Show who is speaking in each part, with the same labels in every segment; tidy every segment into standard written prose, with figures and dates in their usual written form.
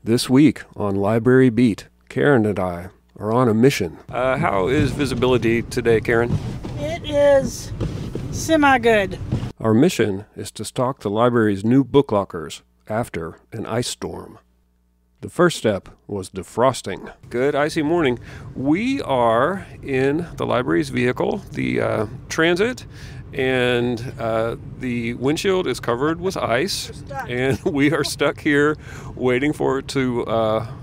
Speaker 1: This week on Library Beat, Karen and I are on a mission. How is visibility today, Karen?
Speaker 2: It is semi-good.
Speaker 1: Our mission is to stock the library's new book lockers after an ice storm. The first step was defrosting. Good icy morning. We are in the library's vehicle, the Transit, and the windshield is covered with ice, and we are stuck here waiting for it to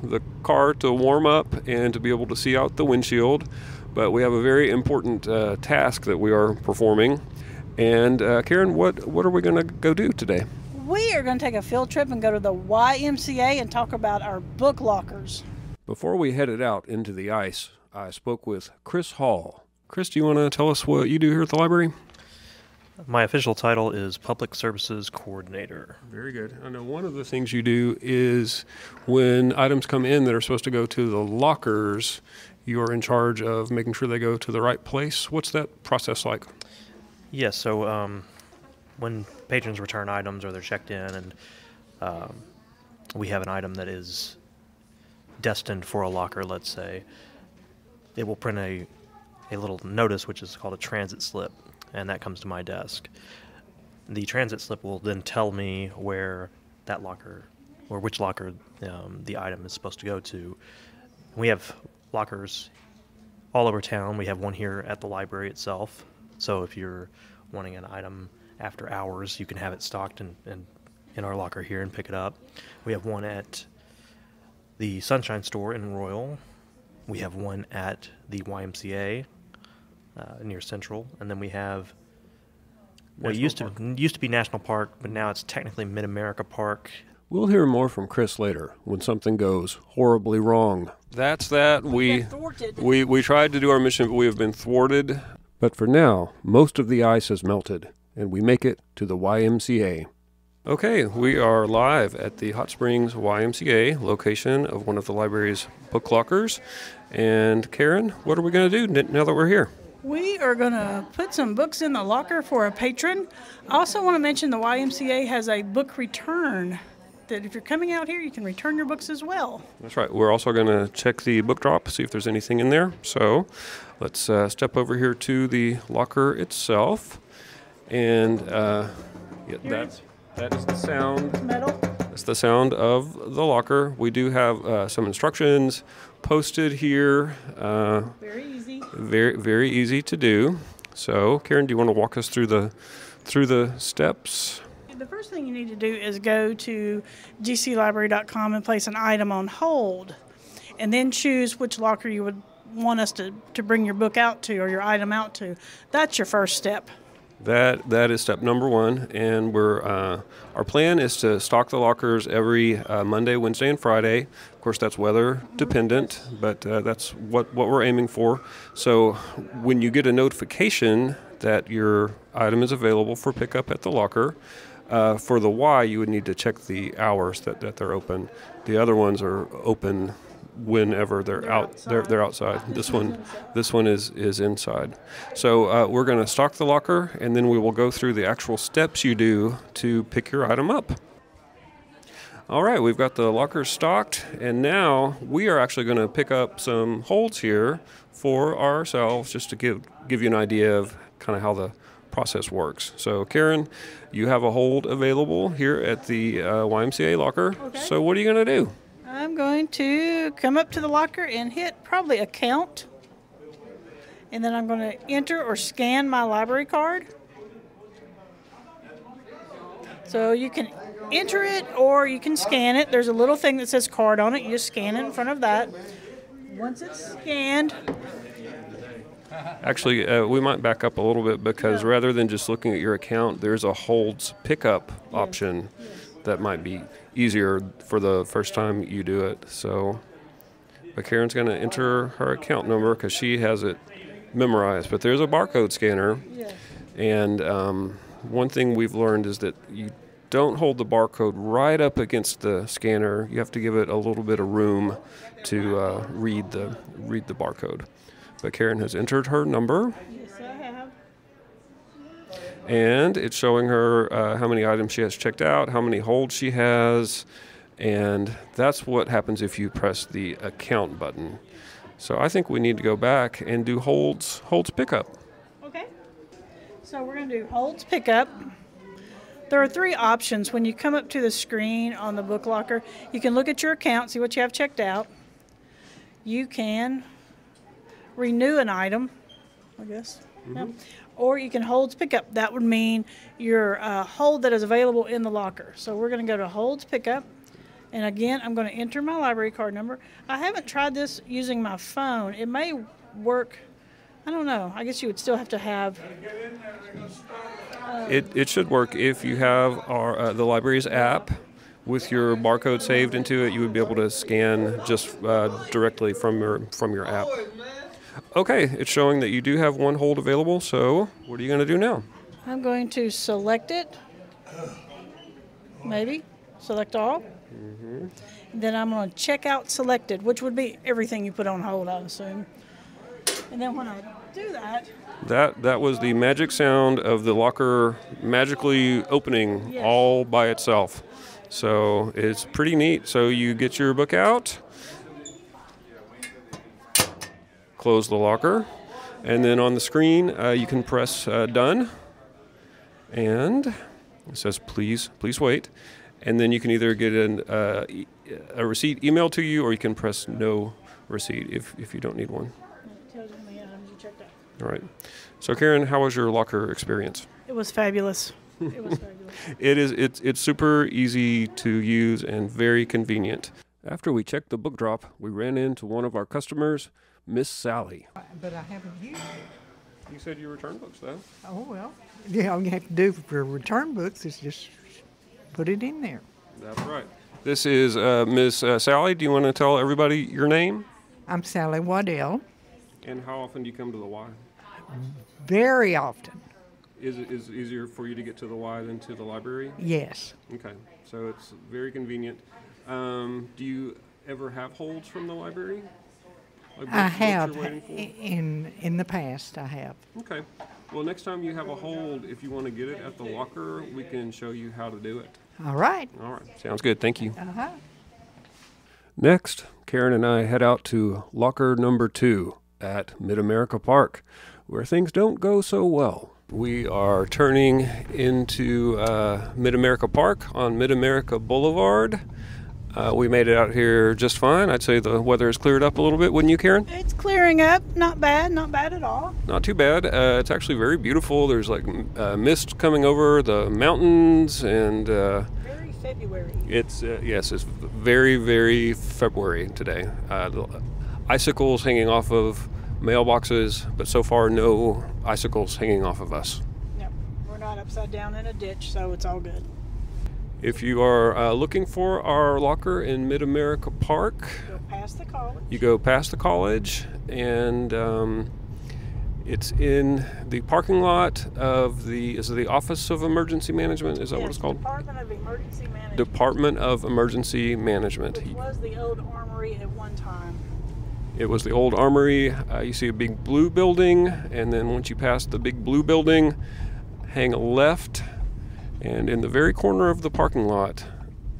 Speaker 1: the car to warm up and to be able to see out the windshield. But we have a very important task that we are performing. And Karen, what are we going to go do today?
Speaker 2: We are going to take a field trip and go to the YMCA and talk about our book lockers.
Speaker 1: Before we headed out into the ice, I spoke with Chris Hall. Chris, do you want to tell us what you do here at the library?
Speaker 3: My official title is Public Services Coordinator.
Speaker 1: Very good. I know one of the things you do is when items come in that are supposed to go to the lockers, you are in charge of making sure they go to the right place. What's that process like?
Speaker 3: Yes, so when patrons return items or they're checked in and we have an item that is destined for a locker, let's say, it will print a little notice, which is called a transit slip, and that comes to my desk. The transit slip will then tell me where that locker, or which locker the item is supposed to go to. We have lockers all over town. We have one here at the library itself. So if you're wanting an item after hours, you can have it stocked in our locker here and pick it up. We have one at the Sunshine Store in Royal. We have one at the YMCA near Central, and then we have what used to be National Park, but now it's technically Mid-America Park.
Speaker 1: We'll hear more from Chris later when something goes horribly wrong. That's that. We tried to do our mission, but we have been thwarted. But for now, most of the ice has melted, and we make it to the YMCA. Okay, we are live at the Hot Springs YMCA, location of one of the library's book lockers. And Karen, what are we going to do now that we're here?
Speaker 2: We are going to put some books in the locker for a patron. I also want to mention the YMCA has a book return, that if you're coming out here, you can return your books as well.
Speaker 1: That's right. We're also going to check the book drop, see if there's anything in there. So let's step over here to the locker itself. And that is the sound.
Speaker 2: Metal.
Speaker 1: That's the sound of the locker. We do have some instructions posted here.
Speaker 2: Very easy.
Speaker 1: Very, very easy to do. So, Karen, do you want to walk us through the steps?
Speaker 2: The first thing you need to do is go to gclibrary.com and place an item on hold, and then choose which locker you would want us to bring your book out to or your item out to. That's your first step.
Speaker 1: That is step number one, and our plan is to stock the lockers every Monday, Wednesday, and Friday. Of course, that's weather dependent, but that's what we're aiming for. So when you get a notification that your item is available for pickup at the locker, for the Y, you would need to check the hours that they're open. The other ones are open whenever they're outside. This one is inside. So we're going to stock the locker, and then we will go through the actual steps you do to pick your item up. All right, we've got the lockers stocked, and now we are actually going to pick up some holds here for ourselves, just to give you an idea of kind of how the process works. So Karen, you have a hold available here at the YMCA locker. Okay. So what are you going to do?
Speaker 2: I'm going to come up to the locker and hit probably a count, and then I'm going to enter or scan my library card. So you can enter it or you can scan it. There's a little thing that says card on it. You just scan it in front of that. Once it's scanned.
Speaker 1: Actually, we might back up a little bit, because rather than just looking at your account, there's a holds pickup option that might be easier for the first time you do it. So, but Karen's going to enter her account number because she has it memorized. But there's a barcode scanner, and one thing we've learned is that you don't hold the barcode right up against the scanner. You have to give it a little bit of room to read the barcode. But Karen has entered her number.
Speaker 2: Yes, I have.
Speaker 1: And it's showing her how many items she has checked out, how many holds she has, And that's what happens if you press the account button. So I think we need to go back and do holds pickup.
Speaker 2: Okay. So we're going to do holds pickup. There are 3 options. When you come up to the screen on the book locker, you can look at your account, see what you have checked out. You can renew an item, I guess. Yeah. Or you can holds pickup. That would mean your hold that is available in the locker. So we're going to go to holds pickup. And again, I'm going to enter my library card number. I haven't tried this using my phone. It may work. I don't know. I guess you would still have to have.
Speaker 1: It should work if you have the library's app with your barcode saved into it. You would be able to scan just directly from your app. Okay, it's showing that you do have one hold available. So what are you going to do now?
Speaker 2: I'm going to select it. Maybe select all. Then I'm going to check out selected, which would be everything you put on hold, I assume. And then when I do that,
Speaker 1: that was the magic sound of the locker magically opening all by itself. So it's pretty neat. So you get your book out, close the locker, and then on the screen you can press done, and it says please wait. And then you can either get a receipt emailed to you, or you can press no receipt if you don't need one.
Speaker 2: it tells you how many items you checked out.
Speaker 1: All right. So Karen, how was your locker experience?
Speaker 2: It was fabulous. It was fabulous.
Speaker 1: It's super easy to use and very convenient. After we checked the book drop, we ran into one of our customers, Miss Sally.
Speaker 4: But I haven't used it.
Speaker 1: You said you return books, though.
Speaker 4: Oh, well. Yeah, all you have to do for return books is just put it in there.
Speaker 1: That's right. This is Miss Sally. Do you want to tell everybody your name?
Speaker 4: I'm Sally Waddell.
Speaker 1: And how often do you come to the Y?
Speaker 4: Very often.
Speaker 1: Is it easier for you to get to the Y than to the library?
Speaker 4: Yes.
Speaker 1: Okay, so it's very convenient. Do you ever have holds from the library? Like
Speaker 4: I
Speaker 1: books
Speaker 4: have.
Speaker 1: you're waiting for?
Speaker 4: In the past, I have.
Speaker 1: Okay. Well, next time you have a hold, if you want to get it at the locker, we can show you how to do it.
Speaker 4: All right.
Speaker 1: All right. Sounds good. Thank you.
Speaker 4: Uh-huh.
Speaker 1: Next, Karen and I head out to locker number 2 at Mid-America Park, where things don't go so well. We are turning into Mid-America Park on Mid-America Boulevard. We made it out here just fine. I'd say the weather has cleared up a little bit, wouldn't you, Karen?
Speaker 2: It's clearing up. Not bad at all.
Speaker 1: Not too bad. It's actually very beautiful. There's like mist coming over the mountains, and
Speaker 2: Very February.
Speaker 1: it's very, very February today. The icicles hanging off of mailboxes, but so far no icicles hanging off of us.
Speaker 2: No, we're not upside down in a ditch, so it's all good.
Speaker 1: If you are looking for our locker in Mid-America Park,
Speaker 2: Go past the college.
Speaker 1: you go past the college, and it's in the parking lot of the Office of Emergency Management. Is that what it's called?
Speaker 2: Department of Emergency Management.
Speaker 1: Department of Emergency Management.
Speaker 2: Which was the old armory at one time.
Speaker 1: It was the old armory. You see a big blue building, and then once you pass the big blue building, hang a left, and in the very corner of the parking lot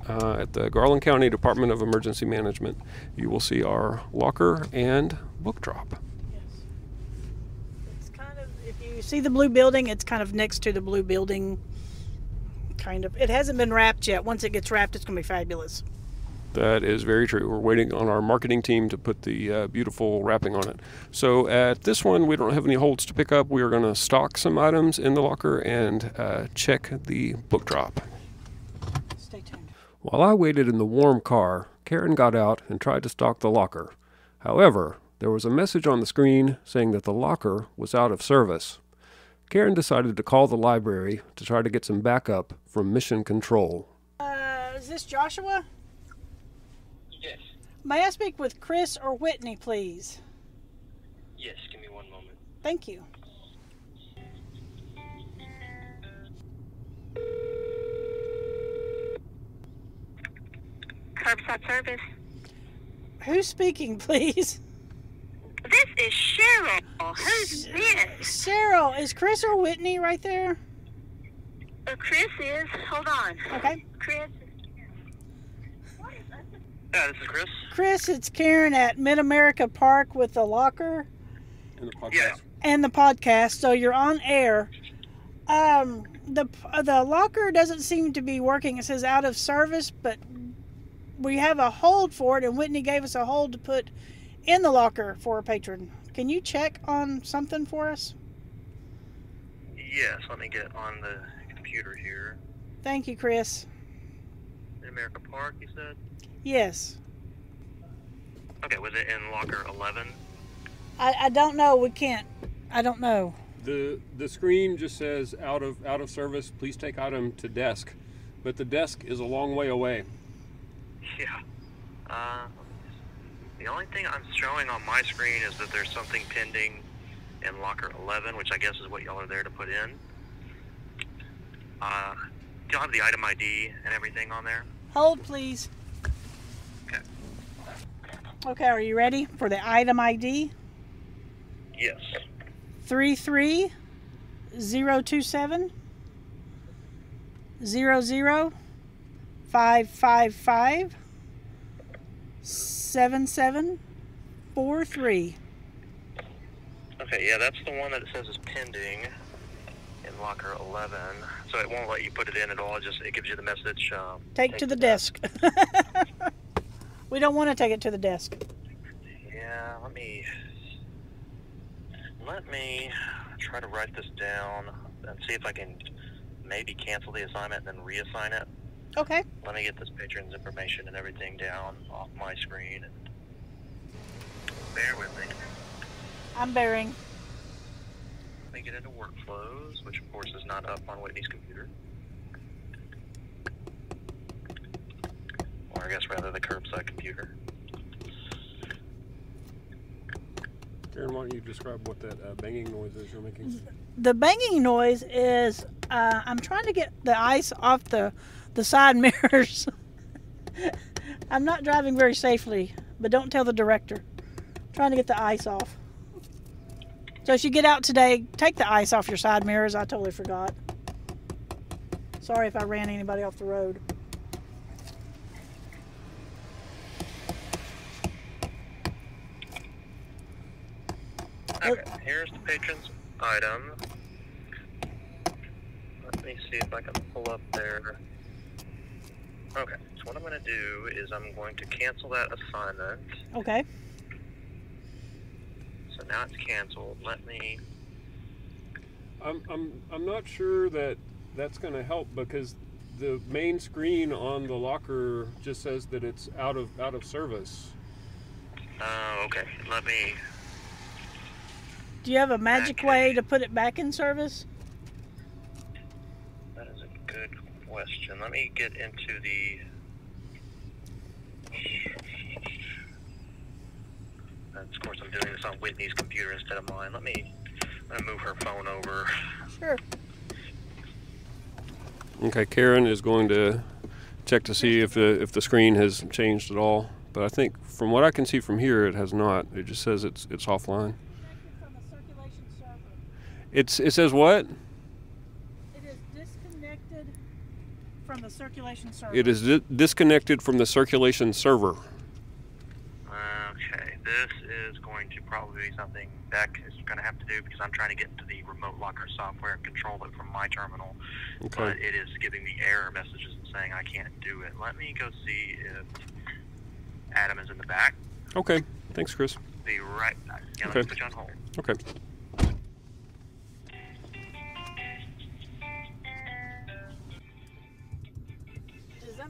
Speaker 1: at the Garland County Department of Emergency Management, you will see our locker and book drop.
Speaker 2: Yes. It's kind of, if you see the blue building, it's kind of next to the blue building. Kind of. It hasn't been wrapped yet. Once it gets wrapped, it's going to be fabulous.
Speaker 1: That is very true. We're waiting on our marketing team to put the beautiful wrapping on it. So at this one, we don't have any holds to pick up. We are going to stock some items in the locker and check the book drop.
Speaker 2: Stay tuned.
Speaker 1: While I waited in the warm car, Karen got out and tried to stock the locker. However, there was a message on the screen saying that the locker was out of service. Karen decided to call the library to try to get some backup from Mission Control.
Speaker 2: Is this Joshua?
Speaker 5: Yes.
Speaker 2: May I speak with Chris or Whitney, please?
Speaker 5: Yes, give me one moment.
Speaker 2: Thank you.
Speaker 6: Curbside service.
Speaker 2: Who's speaking, please?
Speaker 6: This is Cheryl. Who's this?
Speaker 2: Cheryl, is Chris or Whitney right there?
Speaker 6: Chris is. Hold on.
Speaker 2: Okay.
Speaker 6: Chris.
Speaker 5: Yeah, this is Chris.
Speaker 2: Chris, it's Karen at Mid-America Park with the locker
Speaker 1: In the podcast.
Speaker 5: Yeah.
Speaker 2: and the podcast. So you're on air. The locker doesn't seem to be working. It says out of service, but we have a hold for it, and Whitney gave us a hold to put in the locker for a patron. Can you check on something for us?
Speaker 5: Yes, let me get on the computer here.
Speaker 2: Thank you, Chris.
Speaker 5: Mid-America Park, you said?
Speaker 2: Yes.
Speaker 5: Okay, was it in locker 11?
Speaker 2: I don't know. We can't. I don't know.
Speaker 1: The screen just says out of service. Please take item to desk, but the desk is a long way away.
Speaker 5: Yeah. The only thing I'm showing on my screen is that there's something pending in locker 11, which I guess is what y'all are there to put in. Do y'all have the item ID and everything on there?
Speaker 2: Hold, please.
Speaker 5: Okay.
Speaker 2: Okay, are you ready for the item ID?
Speaker 5: Yes.
Speaker 2: 33027 555 7743.
Speaker 5: Okay, yeah, that's the one that it says is pending in locker 11. So it won't let you put it in at all. It gives you the message.
Speaker 2: Take to the desk. We don't want to take it to the desk.
Speaker 5: Yeah, let me try to write this down and see if I can maybe cancel the assignment and then reassign it.
Speaker 2: Okay.
Speaker 5: Let me get this patron's information and everything down off my screen. And bear with me.
Speaker 2: I'm bearing.
Speaker 5: Let me get into workflows, which of course is not up on Whitney's computer. Or I guess rather the curbside computer.
Speaker 1: Karen, why don't you describe what that banging noise is you're making?
Speaker 2: The banging noise is I'm trying to get the ice off the side mirrors. I'm not driving very safely, but don't tell the director. Trying to get the ice off. So as you get out today, take the ice off your side mirrors. I totally forgot. Sorry if I ran anybody off the road.
Speaker 5: Okay, here's the patron's item. Let me see if I can pull up there. Okay, so what I'm going to do is I'm going to cancel that assignment.
Speaker 2: Okay.
Speaker 5: So now it's canceled. Let me...
Speaker 1: I'm not sure that that's going to help because the main screen on the locker just says that it's out of service.
Speaker 5: Okay, let me...
Speaker 2: Do you have a magic way to put it back in service?
Speaker 5: That is a good question. Let me get into the... Of course, I'm doing this on Whitney's computer instead of mine. I'm going to move her phone over.
Speaker 2: Sure.
Speaker 1: Okay, Karen is going to check to see if the screen has changed at all. But I think from what I can see from here, it has not. It just says it's offline. It says what?
Speaker 2: It is disconnected from the circulation server.
Speaker 1: It is disconnected from the circulation server.
Speaker 5: Okay, this is going to probably be something Beck is going to have to do because I'm trying to get into the remote locker software and control it from my terminal.
Speaker 1: Okay.
Speaker 5: But it is giving me error messages and saying I can't do it. Let me go see if Adam is in the back.
Speaker 1: Okay. Thanks, Chris.
Speaker 5: Be right back. Yeah,
Speaker 1: Okay.
Speaker 5: let's put you on hold.
Speaker 1: Okay.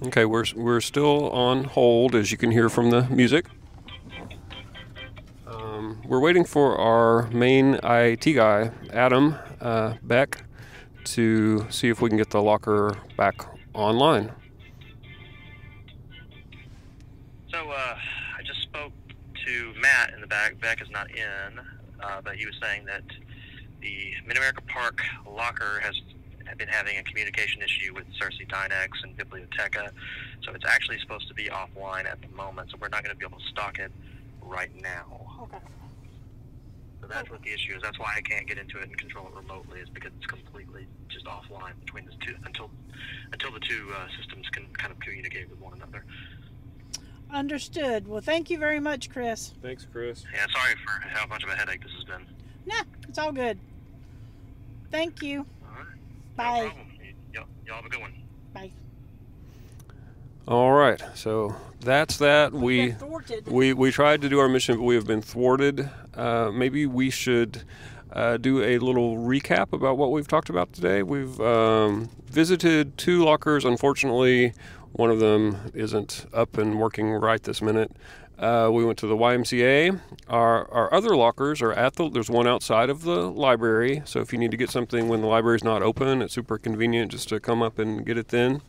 Speaker 1: Okay, we're still on hold, as you can hear from the music. We're waiting for our main IT guy, Adam Beck, to see if we can get the locker back online.
Speaker 5: So I just spoke to Matt in the back. Beck is not in, but he was saying that the Mid-America Park locker has been having a communication issue with Cersei Dynex and Biblioteca, so it's actually supposed to be offline at the moment, so we're not going to be able to stock it right now.
Speaker 2: Okay.
Speaker 5: So that's what the issue is. That's why I can't get into it and control it remotely, is because it's completely just offline between the two until the two systems can kind of communicate with one another.
Speaker 2: Understood. Well, thank you very much, Chris.
Speaker 1: Thanks, Chris.
Speaker 5: Yeah, sorry for how much of a headache this has been.
Speaker 2: Nah, it's all good. Thank you.
Speaker 5: All right.
Speaker 2: Bye.
Speaker 5: No problem. Y'all have a good one.
Speaker 2: Bye.
Speaker 1: All right, so that's that.
Speaker 2: Been thwarted.
Speaker 1: We tried to do our mission, but we have been thwarted. Maybe we should do a little recap about what we've talked about today. We've visited 2 lockers. Unfortunately, one of them isn't up and working right this minute. We went to the YMCA. Our other lockers are there's one outside of the library, so if you need to get something when the library's not open, it's super convenient just to come up and get it then.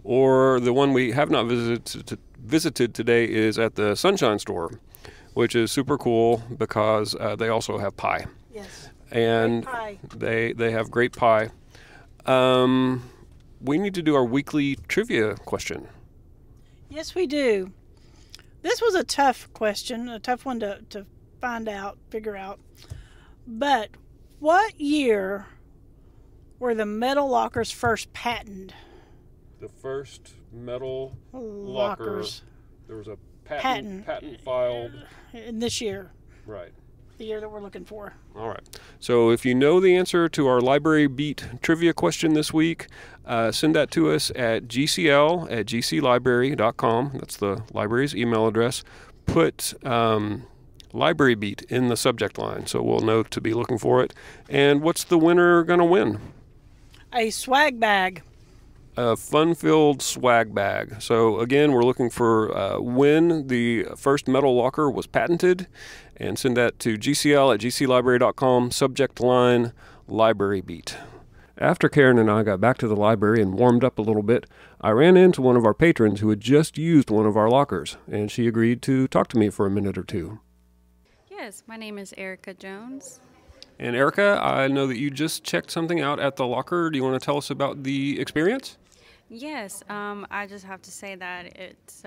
Speaker 1: Or the one we have not visited today is at the Sunshine Store, which is super cool because they also have pie.
Speaker 2: Yes.
Speaker 1: And
Speaker 2: Great pie.
Speaker 1: they have great pie. We need to do our weekly trivia question.
Speaker 2: Yes, we do. This was a tough question, a tough one to figure out. But what year were the metal lockers first patented?
Speaker 1: The first metal
Speaker 2: Lockers.
Speaker 1: There was a
Speaker 2: Patent.
Speaker 1: patent filed.
Speaker 2: In this year,
Speaker 1: Right.
Speaker 2: the year that we're looking for.
Speaker 1: All right. So if you know the answer to our Library Beat trivia question this week, send that to us at gcl@gclibrary.com. That's the library's email address. Put Library Beat in the subject line so we'll know to be looking for it. And what's the winner going to win?
Speaker 2: A swag bag.
Speaker 1: A fun-filled swag bag. So again, we're looking for when the first metal locker was patented, and send that to gcl@gclibrary.com, subject line Library Beat. After Karen and I got back to the library and warmed up a little bit, I ran into one of our patrons who had just used one of our lockers, and she agreed to talk to me for a minute or two.
Speaker 7: Yes, my name is Erica Jones.
Speaker 1: And Erica, I know that you just checked something out at the locker. Do you want to tell us about the experience?
Speaker 7: Yes, I just have to say that it's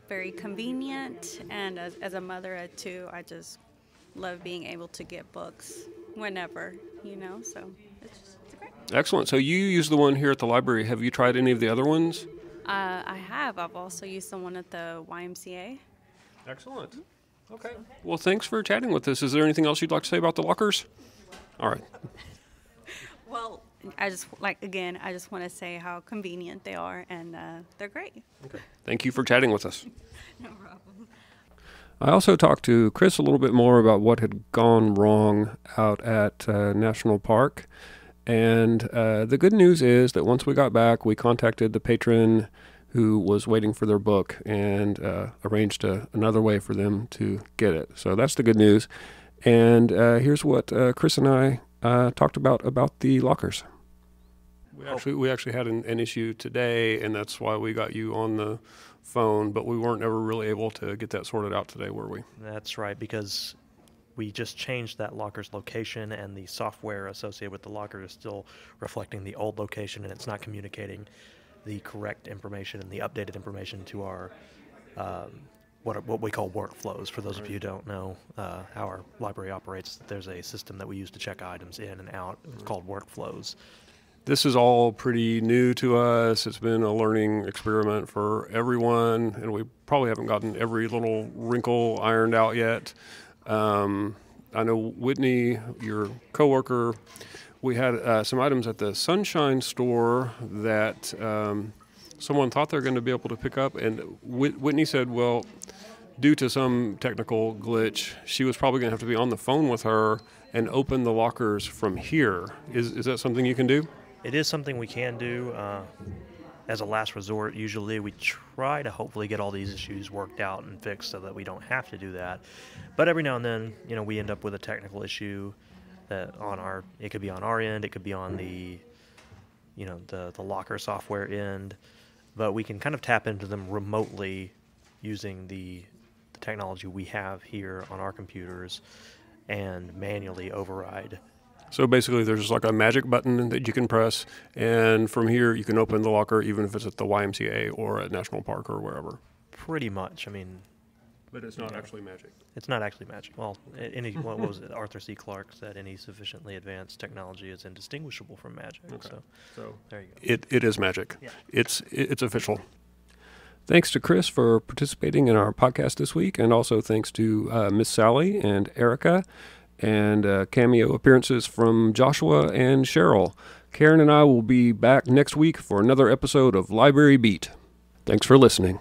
Speaker 7: very convenient, and as a mother of 2, I just love being able to get books whenever, so it's great.
Speaker 1: Excellent. So you use the one here at the library. Have you tried any of the other ones?
Speaker 7: I have. I've also used the one at the YMCA.
Speaker 1: Excellent. Okay. Well, thanks for chatting with us. Is there anything else you'd like to say about the lockers? All right.
Speaker 7: Well, I just want to say how convenient they are, and they're great.
Speaker 1: Okay. Thank you for chatting with us.
Speaker 7: No problem.
Speaker 1: I also talked to Chris a little bit more about what had gone wrong out at National Park. And the good news is that once we got back, we contacted the patron who was waiting for their book and arranged another way for them to get it. So that's the good news. And here's what Chris and I talked about the lockers. We actually had an issue today, and that's why we got you on the phone, but we weren't ever really able to get that sorted out today, were we?
Speaker 3: That's right, because we just changed that locker's location, and the software associated with the locker is still reflecting the old location, and it's not communicating the correct information and the updated information to our what we call workflows. For those of you who don't know how our library operates, there's a system that we use to check items in and out. It's called workflows.
Speaker 1: This is all pretty new to us. It's been a learning experiment for everyone, and we probably haven't gotten every little wrinkle ironed out yet. I know Whitney, your coworker, we had some items at the Sunshine Store that someone thought they were going to be able to pick up, and Whitney said, well, due to some technical glitch, she was probably going to have to be on the phone with her and open the lockers from here. Is that something you can do?
Speaker 3: It is something we can do as a last resort. Usually we try to hopefully get all these issues worked out and fixed so that we don't have to do that. But every now and then, we end up with a technical issue that it could be on our end, it could be on the locker software end, but we can kind of tap into them remotely using the technology we have here on our computers and manually override.
Speaker 1: So basically there's just like a magic button that you can press, and from here you can open the locker even if it's at the YMCA or at National Park or wherever.
Speaker 3: Pretty much.
Speaker 1: But it's not actually magic.
Speaker 3: It's not actually magic. Well, what was it? Arthur C. Clarke said any sufficiently advanced technology is indistinguishable from magic.
Speaker 1: Okay.
Speaker 3: So there you go.
Speaker 1: It is magic.
Speaker 3: Yeah.
Speaker 1: It's official. Thanks to Chris for participating in our podcast this week, and also thanks to Miss Sally and Erica, and cameo appearances from Joshua and Cheryl. Karen and I will be back next week for another episode of Library Beat. Thanks for listening.